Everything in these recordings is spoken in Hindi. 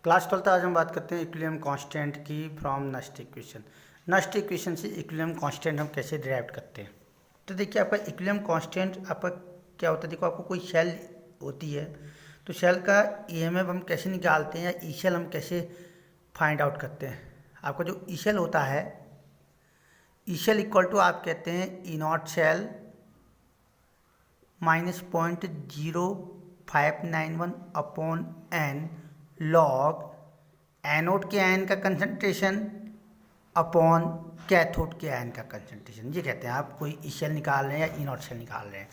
क्लास 12 आज हम बात करते हैं इक्विलिब्रियम कांस्टेंट की from Nernst equation. Nernst equation से इक्विलिब्रियम कांस्टेंट हम कैसे डिराइव करते हैं। तो देखिए आपका इक्विलिब्रियम कांस्टेंट आपका क्या होता है। देखो आपको कोई शेल होती है तो शेल का ईएमएफ हम कैसे निकालते हैं या ई शेल हम कैसे फाइंड आउट करते हैं। आपका जो ई शेल होता है, ई शेल इक्वल टू आप कहते हैं E naught cell minus 0.0591 upon n log anode के आयन का कंसंट्रेशन अपॉन कैथोड के आयन का कंसंट्रेशन। ये कहते हैं आप कोई ई शेल निकाल रहे हैं या ई नॉट शेल निकाल रहे हैं।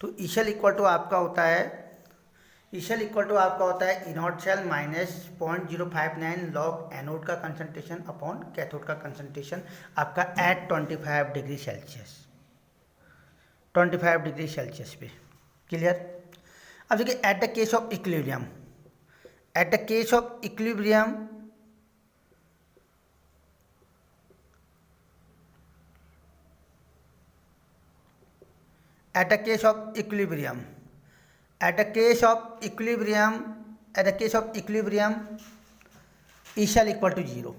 तो ई शेल इक्वल टू आपका होता है E naught cell minus 0.059 log anode का कंसंट्रेशन अपॉन कैथोड का कंसंट्रेशन आपका at 25 degree Celsius 25 degree Celsius पे। क्लियर। अब देखिए at the case of equilibrium, at the case of equilibrium E cell equal to zero.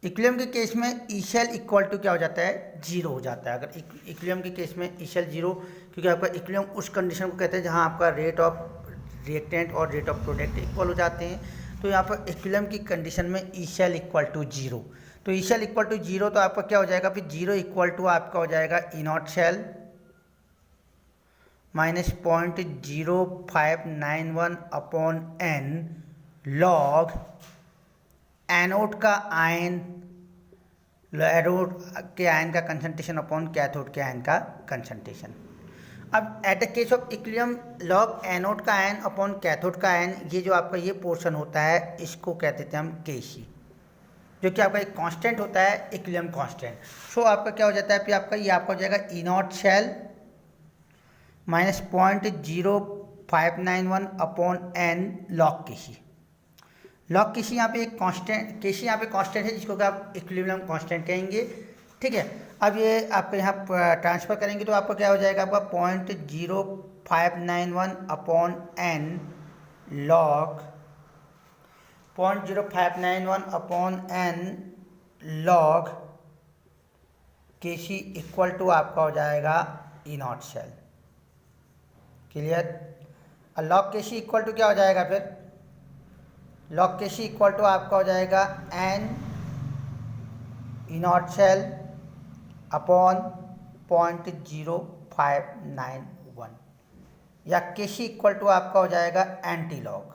Equilibrium के केस में ई शेल इक्वल टू क्या हो जाता है, जीरो हो जाता है। अगर इक्विलिब्रियम के केस में ई शेल जीरो, क्योंकि आपका इक्विलिब्रियम उस कंडीशन को कहते हैं जहां आपका रेट ऑफ रिएक्टेंट और रेट ऑफ प्रोडक्ट इक्वल हो जाते हैं। तो यहाँ पर इक्विलिब्रियम की कंडीशन में E cell equal to zero. तो ई शेल इक्वल टू जीरो तो आपका क्या हो जाएगा, फिर जीरो इक्वल टू आपका हो जाएगा E naught cell minus 0.0591 upon n log anode का आयन, एनोड के आयन का कंसंट्रेशन अपॉन कैथोड के आयन का कंसंट्रेशन। अब at the case of equilibrium log anode का आयन अपॉन कैथोड का आयन, ये जो आपका ये पोर्शन होता है इसको कहते थे हम केसी, जो कि आपका एक कांस्टेंट होता है इक्विलिब्रियम कांस्टेंट। सो आपका क्या हो जाता है, फिर आपका ये आपका हो जाएगा E naught cell minus 0.0591 upon n log K C. Log K C यहाँ पे एक कांस्टेंट, केसी यहाँ पे कांस्टेंट है जिसको कि आप इक्विलिब्रियम कांस्टेंट कहेंगे। ठीक है। अब ये आपको यहाँ ट्रांसफर करेंगे तो आपका क्या हो जाएगा, आपका 0.0591 upon n log 0.0591 upon n log KC equal to आपका हो जाएगा ई नॉट शेल। क्लियर। और लॉग केसी इक्वल टू क्या हो जाएगा, फिर लॉग केसी इक्वल टू आपका हो जाएगा n E naught cell upon 0.0591 या केसी इक्वल टू आपका हो जाएगा anti log,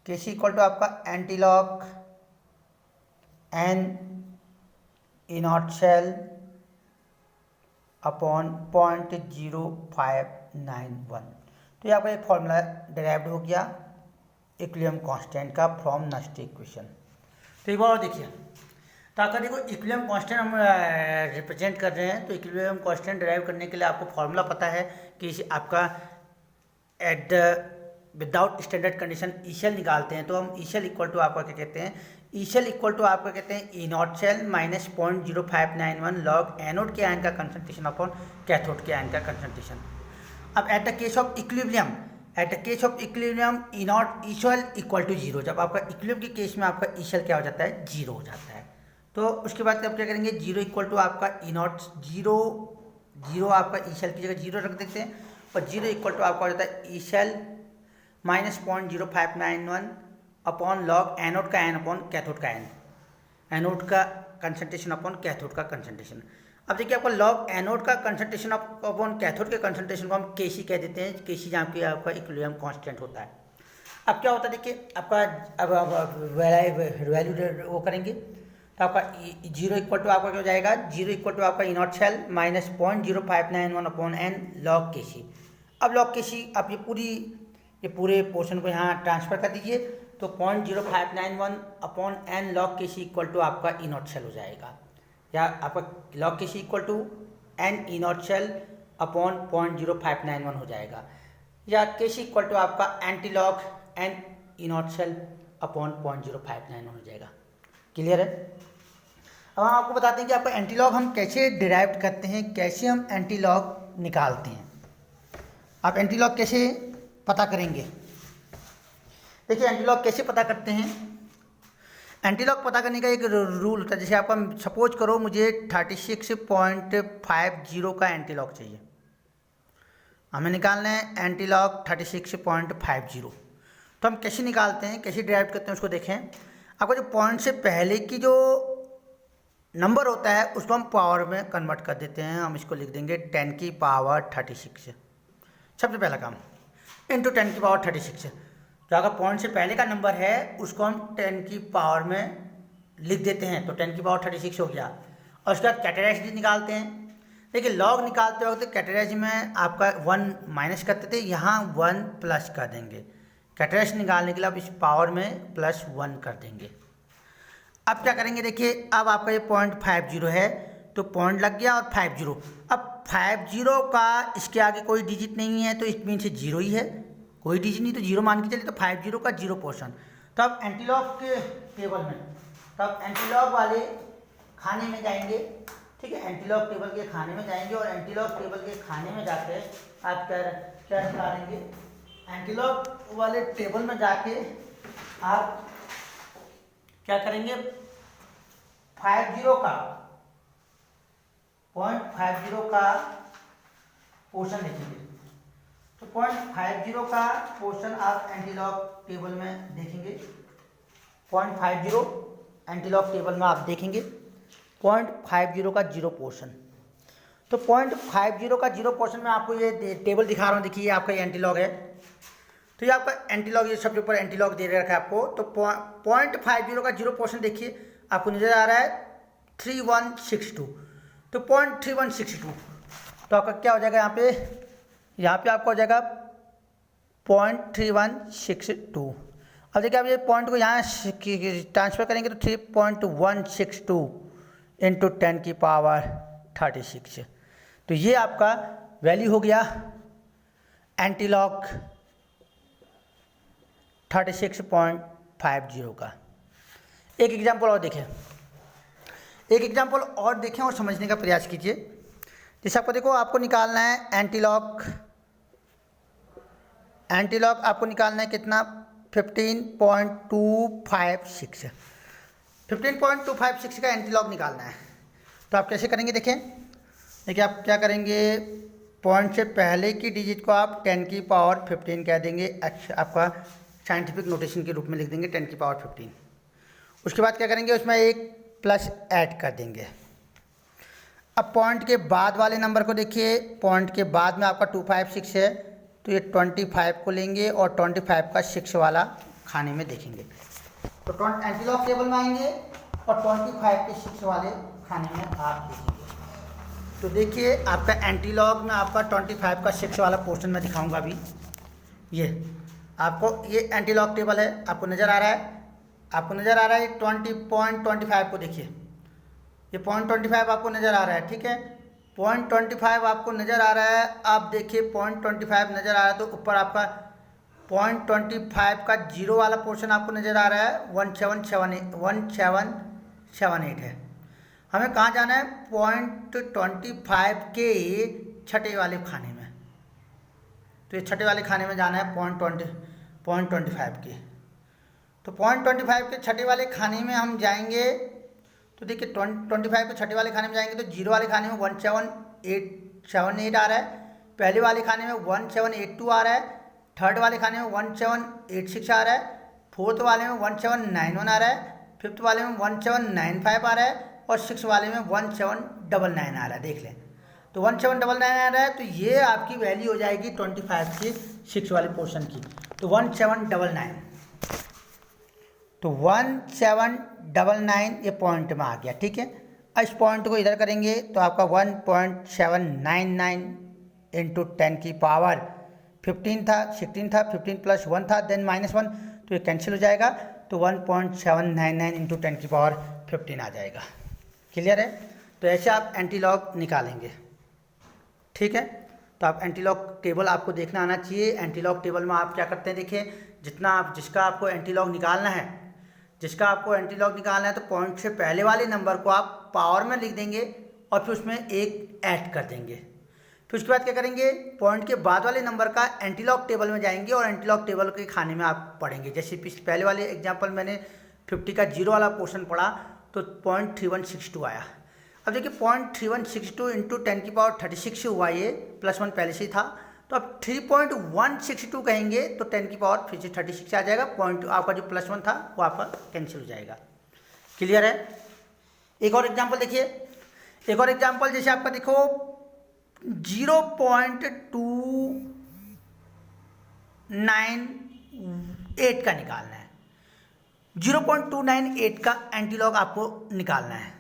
KC equal to आपका anti log n E naught cell upon 0.0591। तो ये आपका एक फॉर्मूला डिराइव्ड हो गया इक्विलिब्रियम कांस्टेंट का फ्रॉम नस्ट इक्वेशन। तो एक बार और देखिए, तो आपका देखो इक्विलिब्रियम कांस्टेंट हम रिप्रेजेंट कर रहे हैं। तो इक्विलिब्रियम कांस्टेंट डिराइव करने के लिए आपको फॉर्मूला पता है कि आपका at the without standard condition E cell निकालते हैं। तो हम ई शेल इक्वल टू आपका क्या कहते हैं, ई शेल इक्वल टू आपका कहते हैं E naught cell minus 0.0591 log anode के आयन का कंसंट्रेशन अपॉन कैथोड के आयन का कंसंट्रेशन। अब at the case of equilibrium E naught E cell equal to zero. जब आपका इक्विलिब्रियम के केस में आपका ई शेल क्या हो जाता है, जीरो हो जाता है। तो उसके बाद आप क्या करेंगे, जीरो इक्वल टू आपका ई नॉट जीरो आपका ई शेल की जगह जीरो रख देते हैं और जीरो इक्वल टू आपका हो जाता है E cell minus 0.0591 upon log anode का आयन अपॉन कैथोड का आयन, एनोड का कंसंट्रेशन अपॉन कैथोड का कंसंट्रेशन। अब देखिए आपका लॉग एनोड का कंसंट्रेशन अपॉन कैथोड के कंसंट्रेशन को हम केसी कह देते हैं। केसी जहाँ पे आपका इक्विलिब्रियम कांस्टेंट होता है। अब क्या होता है, देखिए आपका अब वैल्यू वो करेंगे तो आपका जीरो इक्वल टू आपका क्या हो जाएगा, जीरो इक्वल टू आपका E naught cell minus 0.0591 upon n log K C. अब लॉग केसी आप ये पूरे पोर्शन को यहाँ ट्रांसफर कर दीजिए। तो 0.0591 upon n log KC equal to आपका ई नॉट शेल हो जाएगा, या आपका log KC equal to n E naught cell upon 0.0591 हो जाएगा, या केसी इक्वल टू आपका anti log n E naught cell upon 0.0591 हो जाएगा। क्लियर है। अब हम आपको बताते हैं कि आपका एंटी लॉग हम कैसे डिराइव करते हैं, कैसे हम एंटी लॉग निकालते हैं। आप एंटी लॉग कैसे पता करेंगे, देखिए एंटीलॉग कैसे पता करते हैं। एंटीलॉग पता करने का एक रूल होता है। जैसे आपका सपोज करो मुझे 36.50 का एंटीलॉग चाहिए, हमें निकालना है एंटीलॉग 36.50। तो हम कैसे निकालते हैं, कैसे डिराइव करते हैं उसको देखें। आपको जो पॉइंट से पहले की जो नंबर होता है उसको हम पावर में कन्वर्ट कर देते हैं। हम इसको लिख देंगे 10 की पावर 36, सबसे पहला काम, इंटू 10 की पावर 36। जो अगर पॉइंट से पहले का नंबर है उसको हम 10 की पावर में लिख देते हैं, तो 10 की पावर 36 हो गया। और उसके बाद कैटेगराइज निकालते हैं। देखिए लॉग निकालते वक्त कैटेगराइज में आपका 1 माइनस करते थे, यहाँ 1 प्लस कर देंगे। कैटेगराइज निकालने के लिए अब इस पावर में +1 कर देंगे। अब क्या करेंगे, देखिए अब आपका ये 0.50 है, तो पॉइंट लग गया और 50। अब 50 का इसके आगे कोई डिजिट नहीं है तो इट मीन से 0 ही है, कोई डिजिट नहीं तो 0 मान के चलिए, तो 50 का 0 पोर्शन। तो अब एंटीलॉग के टेबल में, तो अब एंटीलॉग वाले खाने में जाएंगे, ठीक है, एंटीलॉग टेबल के खाने में जाएंगे और एंटीलॉग टेबल के खाने में जाके आप क्या निकालेंगे, एंटीलॉग वाले टेबल में जाके आप क्या करेंगे, 50 का 0.50 का पोर्शन लिखेंगे। तो 0.50 का पोर्शन आप एंटीलॉग टेबल में देखेंगे। 0.50 एंटीलॉग टेबल में आप देखेंगे 0.50 का 0 पोर्शन। तो 0.50 का 0 पोर्शन में आपको ये टेबल दिखा रहा हूँ, देखिए ये आपका ये एंटीलॉग है। तो ये आपका एंटीलॉग, ये सबके ऊपर एंटीलॉग दे रखा है आपको। तो 0.50 का 0 पोर्शन देखिए आपको नजर आ रहा है 3162। तो 0.3162 तो आपका क्या हो जाएगा, यहाँ पे आपका हो जाएगा 0.3162। अब देखिए आप ये पॉइंट को यहाँ ट्रांसफर करेंगे तो 3.162 इंटू 10 की पावर 36। तो ये आपका वैल्यू हो गया एंटीलॉग 36.50 का। एक एग्जाम्पल और देखें, एक एग्जाम्पल और देखें और समझने का प्रयास कीजिए। जैसे आपको देखो, आपको निकालना है एंटीलॉग आपको निकालना है कितना, 15.256। 15.256 का एंटीलॉग निकालना है। तो आप कैसे करेंगे, देखिए आप क्या करेंगे, पॉइंट से पहले की डिजिट को आप 10 की पावर 15 कह देंगे। अच्छा, आपका साइंटिफिक नोटेशन के रूप में लिख देंगे 10 की पावर 15। उसके बाद क्या करेंगे, उसमें एक प्लस ऐड कर देंगे। अब पॉइंट के बाद वाले नंबर को देखिए, पॉइंट के बाद में आपका 256 है, तो ये 25 को लेंगे और 25 का 6 वाला खाने में देखेंगे। तो एंटीलॉग टेबल में आएंगे और 25 के 6 वाले खाने में आप देखेंगे। तो देखिए आपका एंटीलॉग में आपका 25 का 6 वाला पोर्शन में दिखाऊंगा अभी। ये आपको ये एंटीलॉग टेबल है, आपको नज़र आ रहा है, 20.25 को देखिए, ये 0.25 आपको नज़र आ रहा है, ठीक है, 0.25 आपको नज़र आ रहा है। आप देखिए 0.25 नज़र आ रहा है, तो ऊपर आपका 0.25 का 0 वाला पोर्शन आपको नज़र आ रहा है 1778 है। हमें कहाँ जाना है, 0.25 के छठे वाले खाने में। तो ये छठे वाले खाने में जाना है 0.25 के। तो 0.25 के छठे वाले खाने में हम जाएंगे, तो देखिए 25 के छठे वाले खाने में जाएंगे तो 0 वाले खाने में 17878 आ रहा है, पहले वाले खाने में 1782 आ रहा है, थर्ड वाले खाने में 1786 आ रहा है, फोर्थ वाले में 1791 आ रहा है, फिफ्थ वाले में 1795 आ रहा है और सिक्स वाले में 1799 आ रहा है। देख लें, तो 1799 आ रहा है, तो ये आपकी वैल्यू हो जाएगी 25 के 6 वाले पोर्शन की। तो 1799, तो 1799 ये पॉइंट में आ गया, ठीक है। इस पॉइंट को इधर करेंगे तो आपका 1.799 इंटू 10 की पावर 15 था, 16 था, 15 + 1 था, देन -1, तो ये कैंसिल हो जाएगा। तो 1.799 इंटू 10 की पावर 15 आ जाएगा। क्लियर है। तो ऐसे आप एंटीलॉग निकालेंगे, ठीक है। तो आप एंटीलॉग टेबल आपको देखना आना चाहिए। एंटीलॉग टेबल में आप क्या करते हैं, देखिए जिसका आपको एंटीलॉग निकालना है, तो पॉइंट से पहले वाले नंबर को आप पावर में लिख देंगे और फिर उसमें एक ऐड कर देंगे। फिर उसके बाद क्या करेंगे, पॉइंट के बाद वाले नंबर का एंटीलॉग टेबल में जाएंगे और एंटीलॉग टेबल के खाने में आप पढ़ेंगे। जैसे पहले वाले एग्जाम्पल मैंने 50 का जीरो वाला पोर्शन पढ़ा तो 0.3162 आया। अब देखिए 0.3162 इंटू 10 की पावर 36 हुआ, ये +1 पहले से ही था, तो अब 3.162 कहेंगे तो 10 की पावर फिर से 36 आ जाएगा, पॉइंट आपका जो +1 था वो आपका कैंसिल हो जाएगा। क्लियर है? एक और एग्जाम्पल देखिए, एक और एग्जाम्पल जैसे आपका देखो 0.298 का निकालना है। 0.298 का एंटीलॉग आपको निकालना है,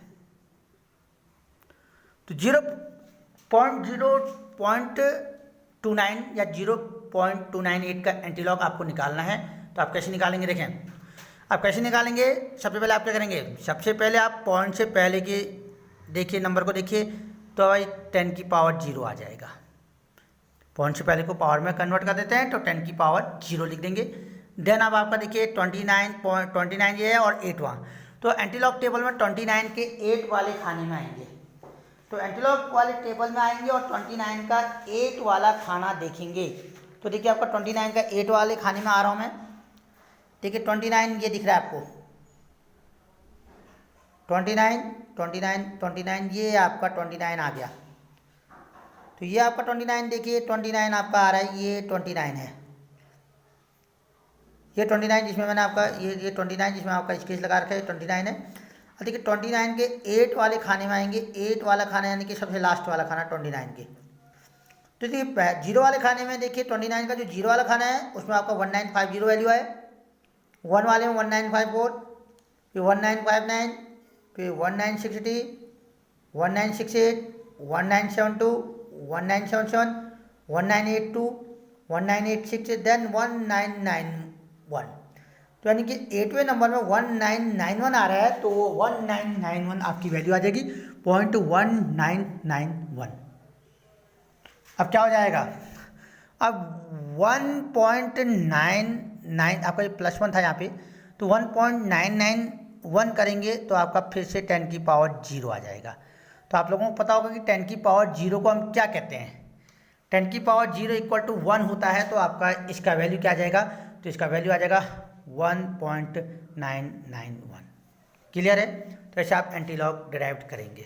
तो 0.29 या 0.298 का एंटीलॉग आपको निकालना है। तो आप कैसे निकालेंगे, देखें आप कैसे निकालेंगे। सबसे पहले आप क्या करेंगे, सबसे पहले आप पॉइंट से पहले के देखिए नंबर को देखिए, तो भाई 10 की पावर 0 आ जाएगा। पॉइंट से पहले को पावर में कन्वर्ट कर देते हैं तो 10 की पावर 0 लिख देंगे। देन अब आपका देखिए 29 ये है और 8 वहाँ, तो एंटीलॉग टेबल में 29 के 8 वाले खाने में आएंगे। तो एंटीलॉग वाले टेबल में आएंगे और 29 का 8 वाला खाना देखेंगे। तो देखिए आपका 29 का 8 वाले खाने में आ रहा हूँ मैं। देखिए 29 ये दिख रहा है आपको, 29 ये आपका 29 आ गया। तो ये आपका 29 देखिए 29 आपका आ रहा है, ये 29 है, ये 29 जिसमें मैंने आपका ये 29 जिसमें आपका स्केच लगा रखा है 29 है। और देखिए 29 के 8 वाले खाने में आएंगे, 8 वाला खाना यानी कि सबसे लास्ट वाला खाना 29 के। तो देखिए जीरो वाले खाने में देखिए 29 का जो जीरो वाला खाना है उसमें आपका 1950 वैल्यू है, 1 वाले में 1954, फिर 1959, फिर 1960, 1968, 1972, 1977, 1982, 1986, देन 1991। तो यानी कि 8वें नंबर में 1991 आ रहा है, तो वो 1991 आपकी वैल्यू आ जाएगी 0.1991। अब क्या हो जाएगा, अब 1.99 आपका +1 था यहाँ पे, तो 1.991 करेंगे तो आपका फिर से 10 की पावर 0 आ जाएगा। तो आप लोगों को पता होगा कि 10 की पावर 0 को हम क्या कहते हैं। 10 की पावर 0 = 1 होता है, तो आपका इसका वैल्यू क्या आ जाएगा, तो इसका वैल्यू आ जाएगा 1.991। क्लियर है? तो ऐसे आप एंटीलॉग डिराइव करेंगे।